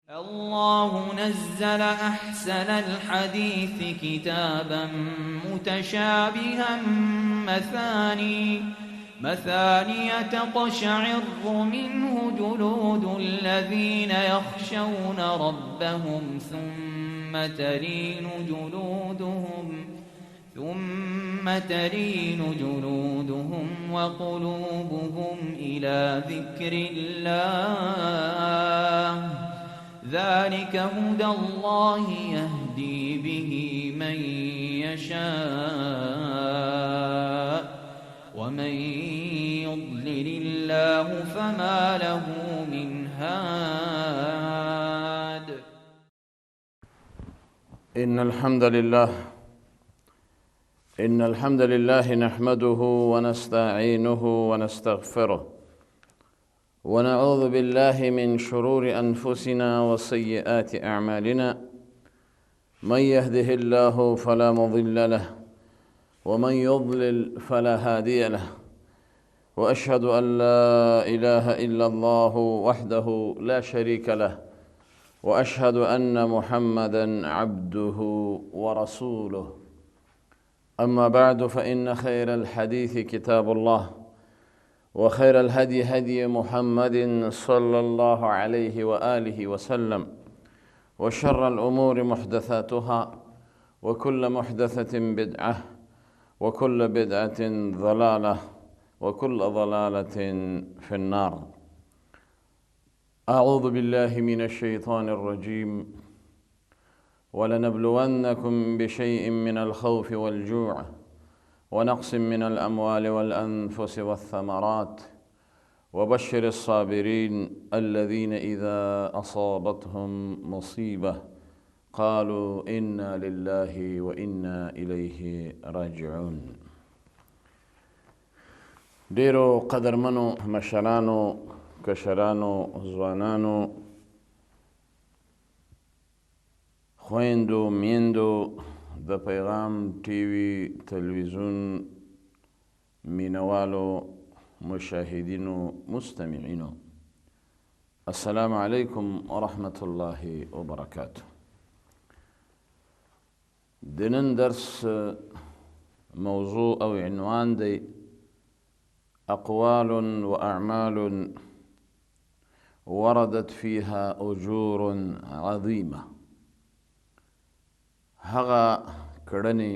الله نزل أحسن الحديث كتابا متشابها مثاني تقشعر منه جلود الذين يخشون ربهم ثم تلين جلودهم وقلوبهم إلى ذكر الله ذلك هدى الله يهدي به من يشاء ومن يضلل الله فما له من هاد. إن الحمد لله نحمده ونستعينه ونستغفره ونعوذ بالله من شرور أنفسنا وسيئات أعمالنا. من يهده الله فلا مضل له ومن يضلل فلا هادي له، وأشهد أن لا إله إلا الله وحده لا شريك له، وأشهد أن محمدا عبده ورسوله. أما بعد، فإن خير الحديث كتاب الله، وخير الهدي هدي محمد صلى الله عليه وآله وسلم، وشر الأمور محدثاتها، وكل محدثة بدعة، وكل بدعة ضلالة، وكل ضلالة في النار. أعوذ بالله من الشيطان الرجيم. ولنبلونكم بشيء من الخوف والجوع ونقص من الأموال والأنفس والثمرات وبشر الصابرين الذين إذا أصابتهم مصيبة قالوا إنا لله وإنا إليه راجعون. ډیرو قدرمنو مشرانو، کشرانو، ځوانانو، خويندو، میندو، د پیغام ټي وي تلویزیون مینوالو، مشاهدینو، مستمعینو، السلام علیکم ورحمة الله وبرکاته. د نن درس موضوع او عنوان دی أقوال وأعمال وردت فيها أجور عظيمة. هغه کړنې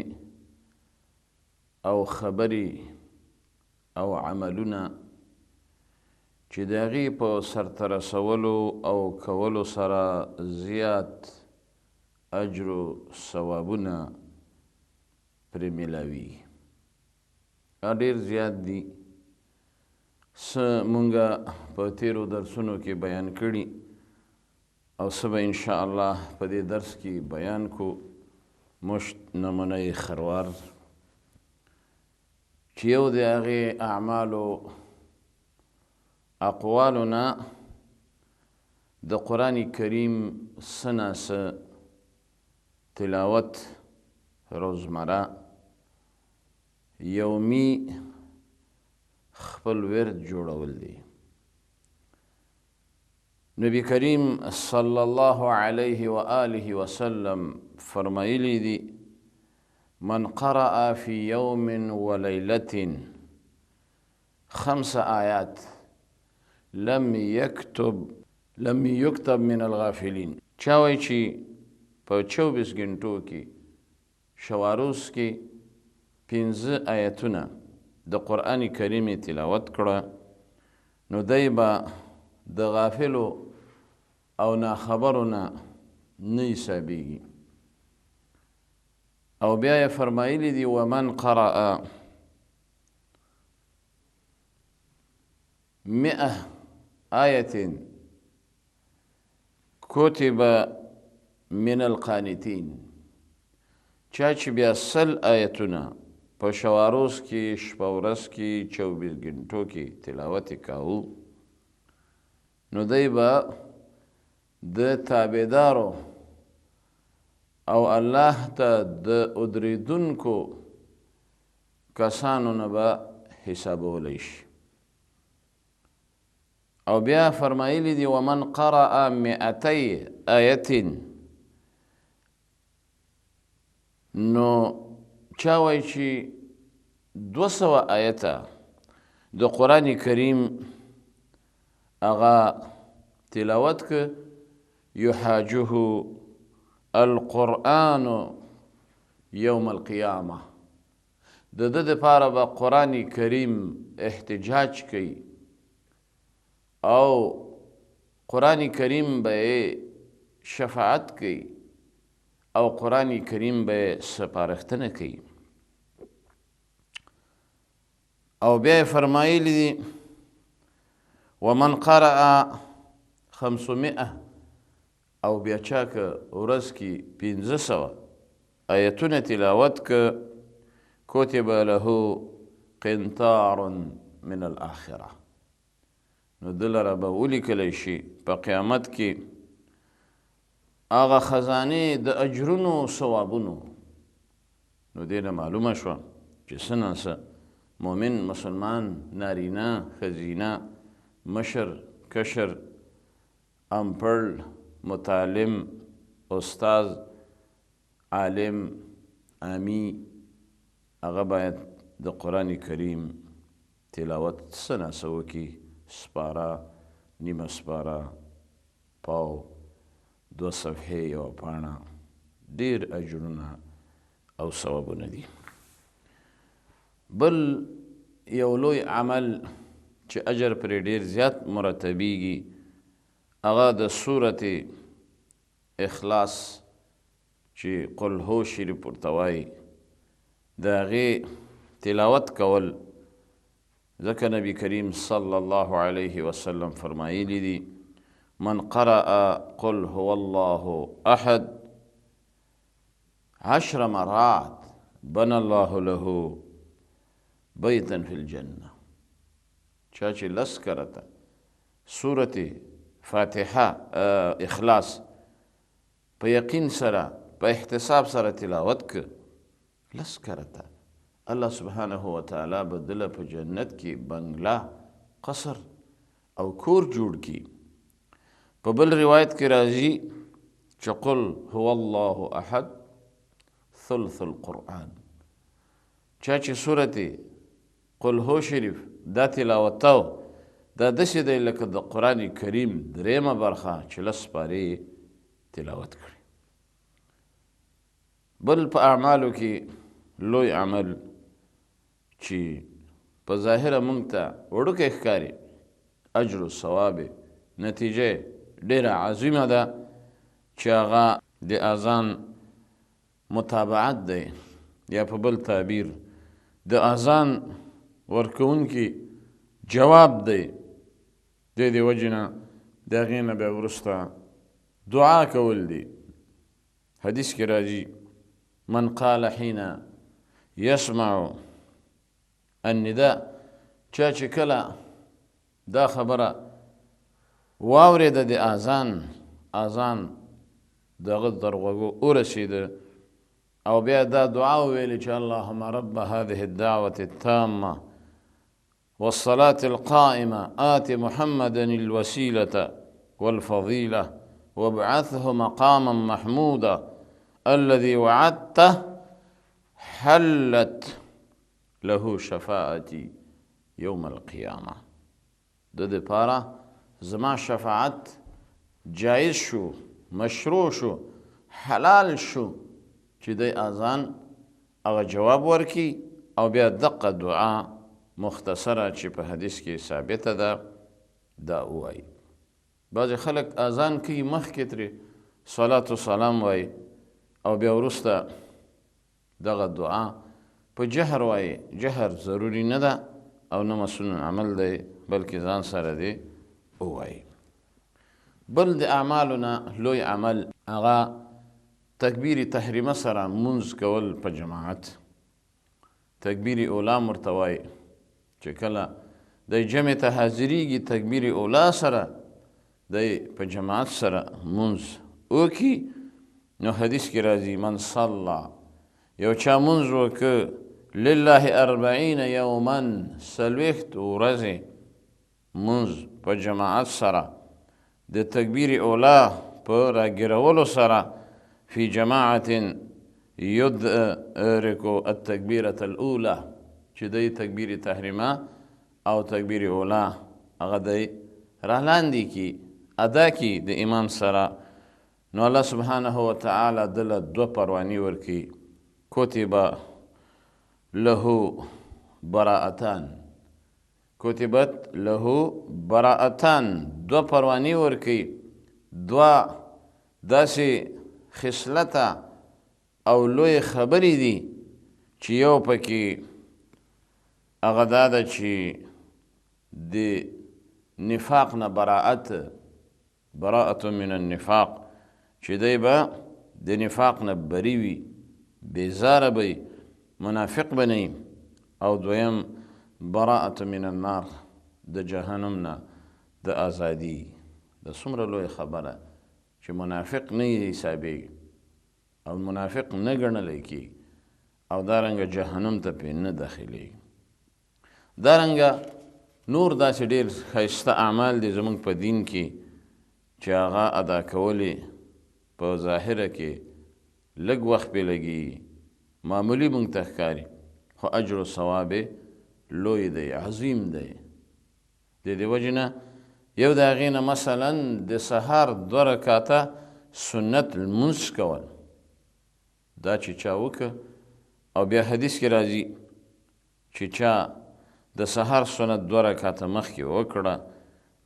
او خبرې او عملونه چې د هغې په سرته رسولو او کولو سره زیات اجر و ثوابونه پرې میلاوي. ډېر زیات دي. څه مونږه په تیرو درسونو کې بیان کړي او څه به انشاءالله په دې درس کې بیان کو. مشت نمونه خروار چې یو د هغې اعمالو اقوالو نه د قرآن کریم څه ناڅه تلاوت روزمره یومي خپل ورد جوړول دي. نبی کریم صلی الله علیه و آله وسلم فرمایلی دی: من قرأ فی یوم و لیلة 5 آیات لم یکتب من الغافلین. چا وایي چې په 24 غنټو کې شواروز کې 15 آیتونه د قرآن کریم تلاوت کړه، نو دی به د غافلو او ناخبرو نه نه حسابیږي. او بیا یې فرمایلی دي: ومن قرأ 100 آیة کتب من القانتین. چا چې بیا 100 آیتونه په شواروز کې شپه ورځ کې 24 غنټو کې تلاوت کاوه، نو دی به د تابعدارو او الله ته د ادریدونکو کسانو نه به حسابولی شي. او بیا فرمایلی دی ومن قرأ 200 آیة نو چا وایي چې 200 آیته د قرآن کریم هغه تلاوت که یحاجه القرآن یوم القیامه د ده دپاره به قرآن کریم احتجاج کوي او قرآن کریم به شفاعت کوي او قرآن کریم به سپارښتنه کوي او بیا فرمایلی دی ومن قرأ 500 او بیا چا که ورځ کې 500 آیتونه تلاوت که کتب له قنطار من الاخره نو ده لره به ولیکلی شي په قیامت کې هغه خزانې د اجرونو ثوابونو نو دې نه معلومه شوه چې څه نه څه مؤمن مسلمان نارینه ښځینه مشر کشر امپړ متعلم استاذ عالم عامی هغه باید د قرآن کریم تلاوت څه نه څه وکړي سپاره نیمه سپاره پاو 2 صفحې یوه پاڼه ډېر اجرونه او ثوابونه دي بل یو لوی عمل چې اجر پرې ډېر زیات مرتبیږي هغه د صورت اخلاص چې قل هو شریف ورته وایي د هغې تلاوت کول ځکه نبی کریم صلی الله علیه وسلم فرمایلی دي من قرأ قل هو الله احد 10 مرات بنى الله له بیتا فی الجنه چا چې 10 کرته صورت فاتحه اخلاص په یقین سره په احتساب سره تلاوت که 10 کرته الله سبحانه وتعالی به دله په جنت کې بنگله قصر او کور جوړ کی په بل روایت کې راځي چې قل هو الله احد ثلث القرآن چا چې صورت قل هو شریف دا تلاوتاو دا داسې دی لکه د قرآن کریم 3 برخه چې 10 سپارې تلاوت کړي بل په اعمالو کې لوی عمل چې په ظاهره موږ ته وړوکی ښکاري اجر و ثواب نتیجه ډېره عظیمه ده چې هغه د اذان متابعت دی یا په بل تعبیر د اذان ورکوونکي جواب دی د دې وجې نه د هغې نه بیا وروسته دعا کول دي حدیث کې راځي من قال حين يسمع النداء چا چې کله دا خبره واورېده د اذان دغه در غوږو ورسېده او بیا دا دعا وویلې چې اللهم رب هذه الدعوة التامة والصلاة القائمة آت محمدا الوسيلة والفضيلة وابعثه مقاما محمودا الذي وعدته حلت له شفاعتي يوم القيامة د دپاره زما شفاعت جایز شو مشروع شو حلال شو چې د اذان هغه جواب ورکي او بیا دقه دعا مختصره چې په حدیث کې ثابته ده دا ووایي بعضې خلک اذان کوي مخکې ترې صلات و سلام وایي او بیا وروسته دغه دعا په جهر وایي جهر ضروري نه ده او نه مسنون عمل دی بلکې ځان سره دی ووایي بل د اعمالو نه لوی عمل هغه تکبیر تحریمه سره منځ کول په جماعت تکبیر اولا ورته وایي چې کله دی جمع ته حاضریږي تکبیر اولا سره دی په جماعت سره منځ وکړي نو حدیث کې راځي من صلی یو چا منځ وکړه لله 40 یوما 40 ورځې منځ په جماعت سره د تکبیر اولا په راګیرولو سره فی جماعت یدرکو التکبیرة الاولا چې دی تکبیر تحریمه او تکبیر اولا هغه دی رالاندې کی ادا کی د امام سره نو الله سبحانه وتعالی دله 2 پروانې ورکي کتب له براءتان کتبت له براءتان 2 پروانې ورکي 2 داسې خصلته او لوی خبرې دي چې یو پکې هغه دا ده چې د نفاق نه براءت من النفاق چې دی به د نفاق نه بری وي بیزاره به منافق به نه او دویم براءت من النار د جهنم نه د ازادي د څومره لوی خبره چې منافق نه حسابېږي او منافق نه ګڼلی کېږي او دارنګه جهنم ته پرې نه داخلېږي دارنګه نور داسې ډېر ښایسته اعمال دي زموږ په دین کې چې هغه ادا کولې په ظاهره کې لږ وخت پې لګېږي معمولي موږ ته ښکاري خو اجر و ثواب لوی دی عظیم دی د دې وجې نه یو د هغې نه مثلا د سهار 2 رکاته سنت لمونځ کول دا چې چا وکړه او بیا حدیث کې راځي چې چا د سهار سنت 2 رکاته مخکې وکړه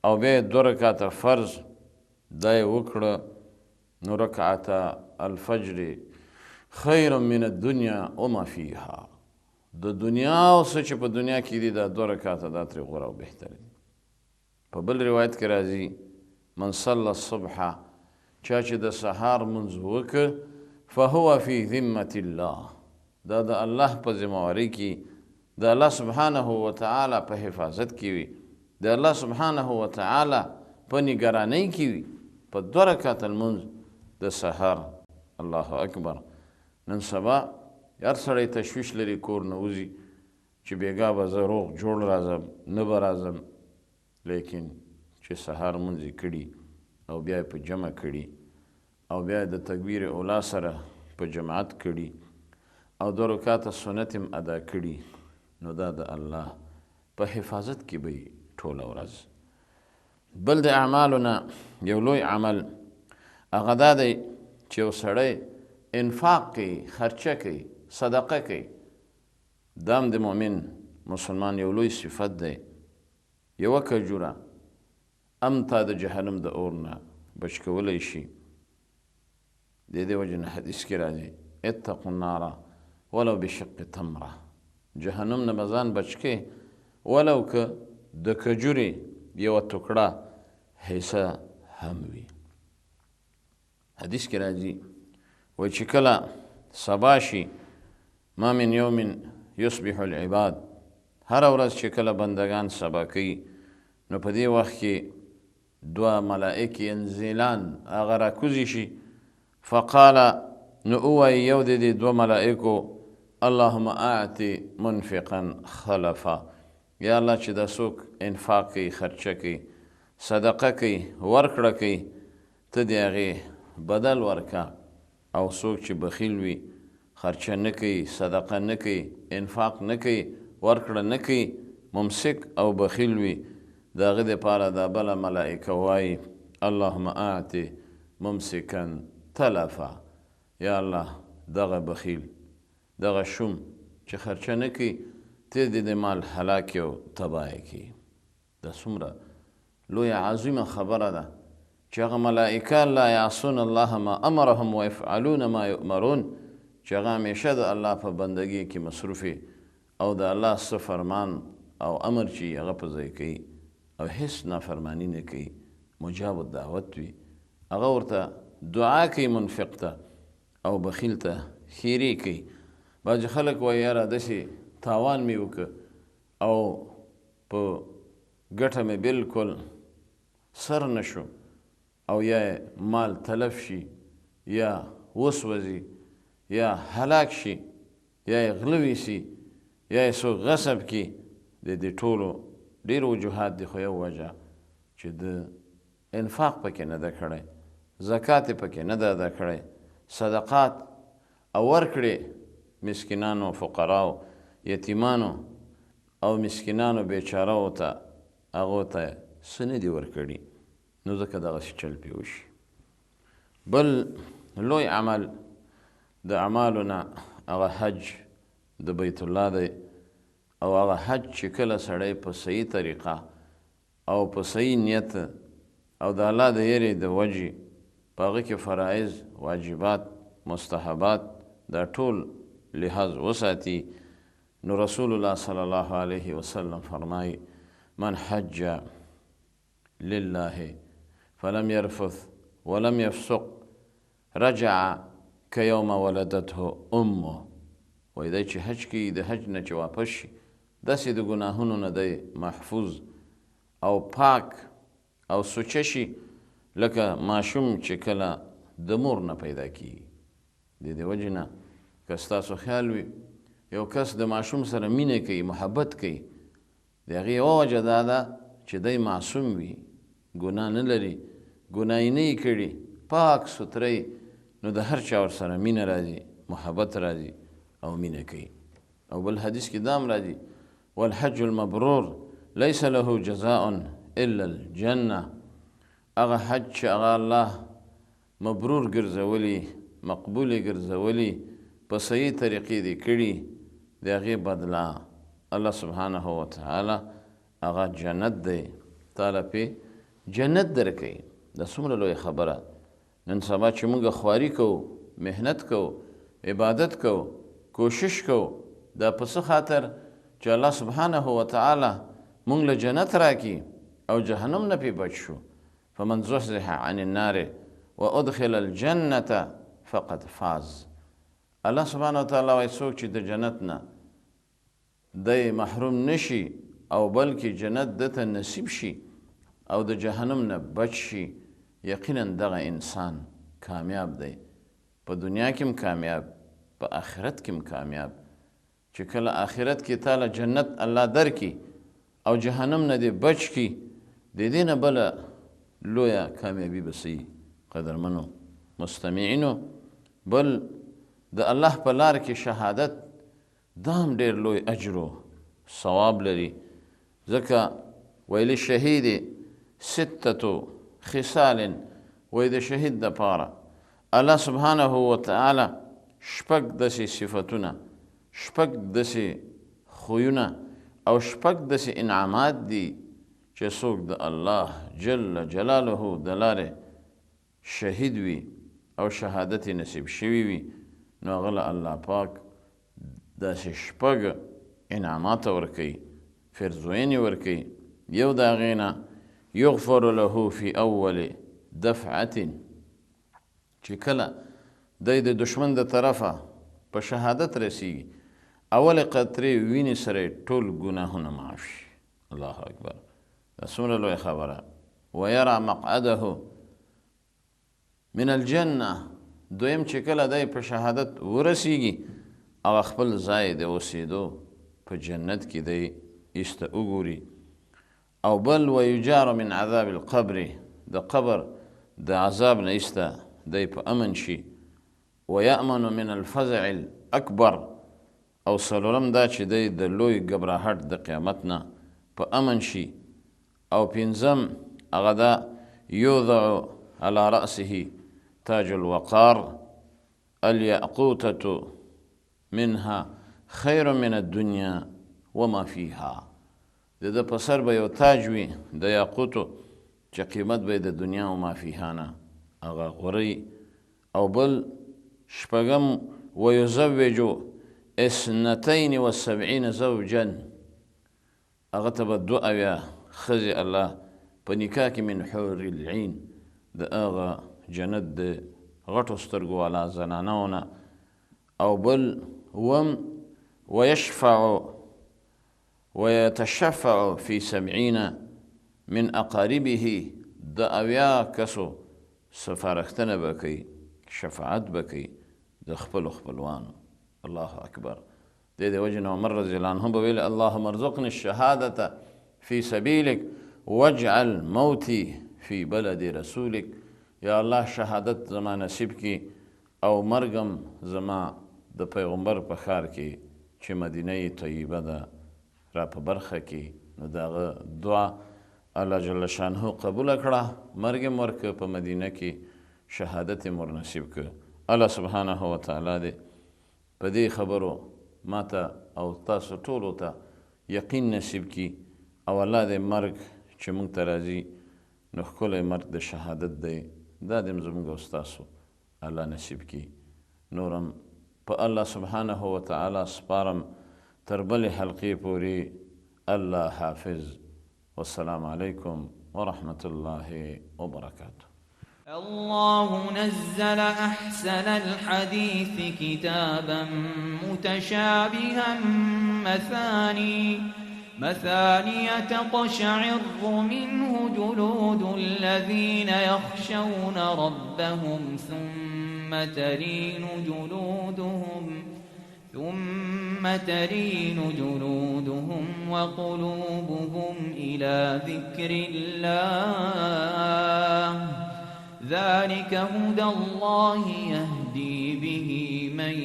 او بیا 2 رکاته فرض دا یې وکړه نو رکعت الفجر خیر من الدنیا وما فیها د دنیا او څه چې په دنیا کې دي دا 2 رکاته دا ترې غوره او بهتر دي په بل روایت کې راځي من صلى الصبح چا چې د سهار منځ وکړه فهو فی ذمة الله دا د الله په ذمواري کې د الله سبحانه وتعالی په حفاظت کې وي د الله سبحانه وتعالی په نگرانۍ کې وي په 2 رکعته لمونځ د سهار الله اکبر نن سبا هر سړی تشویش لري کور نه وځي چې بېګا به زه روغ جوړ راځم نه به راځم لیکن چې سهار مونځ یې کړي او بیا یې په جمع کړي او بیا یې د تکبیر اولا سره په جماعت کړي او 2 رکعته سنت هم ادا کړي نو دا د الله په حفاظت کې به ټوله ورځ بل د اعمالو نه یو لوی عمل هغه دا دی چې یو سړی انفاق کوي خرچه کوي صدقه کوي دا هم د مؤمن مسلمان یو لوی صفت دی یوه کجوره هم تا د جهنم د اور نه بچ کولی شي د دې وجې نه حدیث کې راځي اتقوا النار ولو بشق تمره جهنم نه به ځان بچ کې ولو که د کجورې یوه ټوکړه حصه هم وي حدیث کې راځي وایي چې کله سبا شي ما من یوم یصبح العباد هره ورځ چې کله بندگان سبا کوي نو په دې وخت کې 2 ملائک ینزلان هغه راکوزي شي فقال نو ووایي یو د دې 2 ملائکو اللهم اعط منفقا خلفا یا الله چې دا څوک انفاق کوي خرچه کوي صدقه کوي ورکړه کوي ته د هغې بدل ورکه او څوک چې بخیل وي خرچه نه کوي صدقه نه کوي انفاق نه کوي ورکړه نه کوي ممسک او بخیل وي د هغه دپاره دا بله ملائکه وایي اللهم اعط ممسکا تلفا یا الله دغه بخیل دغه شوم چې خرچه نه کوي ته د مال هلاکې او تباه کړي دا څومره لویه عظیمه خبره ده چې هغه ملائکه لا یعصون الله ما امرهم ویفعلون ما یؤمرون چې هغه همیشه د الله په بندګۍ کې مصروف او د الله څه فرمان او امر چې هغه په ځای کوي او هیڅ نافرماني نه کوي مجاب الدعوت وي هغه ورته دعا کوي منفق ته او بخیل ته خیرې کوي بعضې خلک وایي یاره داسې تاوان مې وکړه او په ګټه مې بلکل سر نه شو او یا مال تلف شي یا وسوځي یا هلاک شي یا غلوي شي یا څوک غصب کړي د دې ټولو ډېر وجوهات دي، خو یو وجه چې د انفاق پکې نه ده کړی، زکات یې پکې نه ده ادا کړی، صدقات او ورکړې مسکینانو، فقراو، یتیمانو او مسکینانو بیچارهو ته، هغو ته څه نه دي ورکړي، نو ځکه دغسې چل پې وشي. بل لوی عمل د اعمالو نه هغه حج د بیت الله دی، او هغه حج چې کله سړی په صحیح طریقه او په صحیح نیت او د الله د یېرې د وجې په هغه کې فرایض، واجبات، مستحبات دا ټول لحاظ وساتي، نو رسول الله صلی الله علیه وسلم فرمایي من حج لله فلم يرفث ولم يفسق رجع كيوم ولدته امه. وایي دی چې حج کوي، د حج نه چې واپس شي داسې د ګناهونو نه دی محفوظ او پاک او سوچه شي لکه ماشوم چې کله د مور نه پیدا کیږي. د دې وجې نه که ستاسو خیال وي یو کس د ماشوم سره مینه کوي، محبت کوي، د هغې یوه وجه دا ده چې دی معصوم وي، ګناه نه لري، ګناه یې نه یې کړي، پاک ستری، نو د هر چا ورسره مینه راځي، محبت راځي او مینه کوي. او بل حدیث کې دا هم راځي والحج المبرور لیس له جزاء الا الجنه. هغه حج چې هغه الله مبرور ګرځولی، مقبول ګرځولی، په صحیح طریقې دې کړي، د هغې بدله الله سبحانه وتعالی هغه جنت دی، تعالی پې جنت درکوي. دا څومره لویه خبره. نن سبا چې موږ خواري کوو، محنت کوو، عبادت کوو، کوشش کوو، دا په څه خاطر چې الله سبحانه وتعالی موږ له جنت راکړي او جهنم نه پې بچ شو. فمن زحزح عن النار وادخل الجنة فقد فاز. الله سبحانه وتعالی وایي څوک چې د جنت نه دی محروم نشي او بلکې جنت دته نصیب شي او د جهنم نه بچ شي، یقینا دغه انسان کامیاب دی، په دنیا کې هم کامیاب، په آخرت کې هم کامیاب. چې کله آخرت کې تعالی جنت الله درکړي او جهنم نه دې بچ کړي، د دې نه بله لویه کامیابي به څه وي قدرمنو مستمعینو. بل د الله په لار کې شهادت دا هم ډېر لوی اجر و ثواب لري، ځکه ویل شهید ستة خصال، وایي د شهید دپاره الله سبحانه وتعالی شپږ داسې صفتونه، شپږ داسې خویونه او شپږ داسې انعامات دي چې څوک د الله جل جلاله د لارې شهید وي او شهادت نصیب شوي وي، نو هغه له الله پاک داسې شپږ انعامات ورکوي، فرزوینې ورکوي. یو د هغې نه یغفر له فی اول دفعة، چې کله دی د دشمن د طرفه په شهادت رسیږي، اول قطرې وینې سره ټول ګناهونه معاف شي. الله اکبر، دا څومره لویه خبره. ویرى مقعده من الجنه، دویم چې کله دی په شهادت ورسیږي او خپل ځای د اوسېدو په جنت کې دی ایسته وګوري. او بل ویجار من عذاب القبر، د قبر د عذاب نه ایسته دی په امن شي. ویأمن من الفزع الاکبر، او څلورم دا چې دی د لوی ګبراهټ د قیامت نه په امن شي. او پنځم هغه دا یوضع على رأسه تاج الوقار الياقوتة منها خیر من الدنیا وما فيها. د ده په سر به یو تاج وي د یاقوتو چې قیمت به د دنیا و ما فیها نه هغه غوره. او بل شپږم ویزوج 72 زوجا، هغه ته به 72 ښځې الله په نکاح کې من حور العین، د هغه جنت د غټو سترګو والا زنانو نه. او بل وم ويشفع ويتشفع في 70 من أقاربه، د 80 کسو سفارښتنه به کوي، شفاعت به کوي د خپلو خپلوانو. الله اکبر. د دې وجې نه عمر رضی الله عنه به ویل اللهم ارزقني الشهادة فی سبیلک واجعل موتی فی بلد رسولک. یا الله شهادت زما نصیب کی او مرګم زما د پیغمبر په ښار کې چې مدینه طیبه ده را په برخه کې. نو د هغه دعا الله جل شانه قبوله کړه، مرګ یې ورکړه په مدینه کې، شهادت یې ورنصیب کړه. الله سبحانه وتعالی دې په دې خبرو ماته او تاسو ټولو ته یقین نصیب کړي او الله دې مرګ چې موږ ته راځي نو ښکلی مرګ د شهادت دی، دا دې زموږ او ستاسو الله نصیب کړي. نورم په الله سبحانه وتعالی سپارم تر بلې حلقې پورې. الله حافظ. والسلام عليكم ورحمة الله وبركاته. الله نزل أحسن الحديث كتابا متشابها مثاني تقشعر منه جلود الذين يخشون ربهم ثم تلين جلودهم وقلوبهم إلى ذكر الله ذلك هدى الله يهدي به من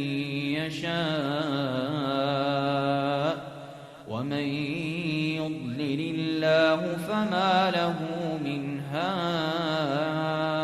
يشاء ومن يضلل الله فما له من هاد.